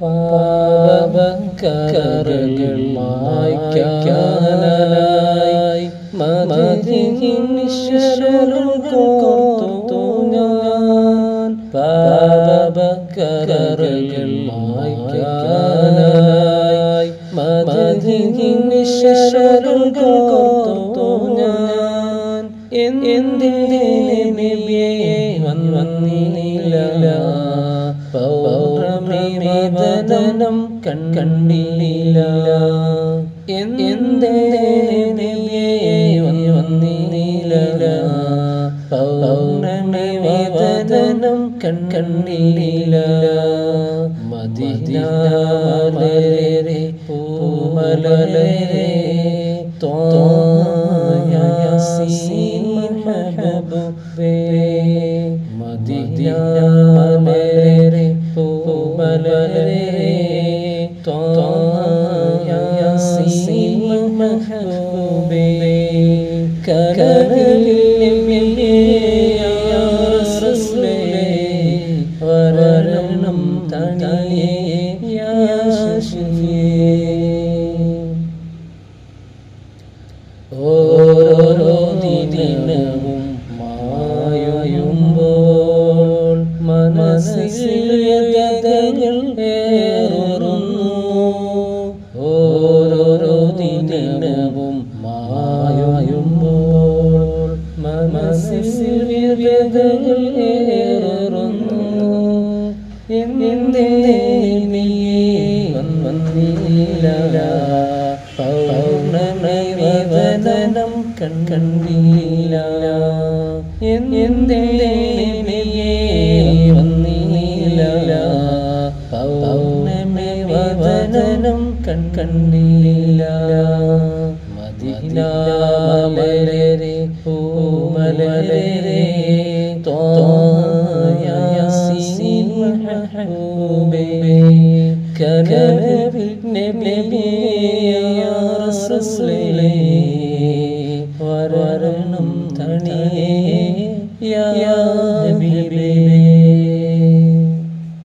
പാപക്കറകൾ മായ്ക്കാനായി മദീനിൻ ശരറുകൾ കോർത്തു ഞാൻ. പാപക്കറകൾ മായ്ക്കാനായി മദീനിൻ ശരറുകൾ കോർത്തു ഞാൻ. എന്തിനെ നബിയേ വന്നില്ല പൗർണമി വേദനം കണ്ടില്ല. എന്തിനെ നബിയേ വന്നില്ല പൗർണമി വേദനം കണ്ടില്ല. മദീന മലരെ പൂമലരെ യാസീൻ മെഹബൂബേ. മദീന മലരെ പൂമലരെ യാസീൻ മെഹബൂബേ. കരളിലെ യാ റസൂലേ വരണം തനിയേ യാ ശഫീ. ഓരോ ദിനവും മായുമ്പോൾ മനസ്സിൽ വ്യഥകൾ ഏറുന്നു. ഓരോ ദിനവും മായുമ്പോൾ മനസ്സിൽ വ്യഥകൾ ഏറുന്നു. എന്തിനെ വന്നില്ല പൗർണമി വേദനം കണ്ടില്ല. എന്തിനെ വന്നില്ല പൗർണമി വേദനം കണ്ടില്ല. മദീന മലരെ പൂമലരെ യാസീൻ മെഹബൂബേ. കരളിൽ നബിയേ യാ റസൂലേ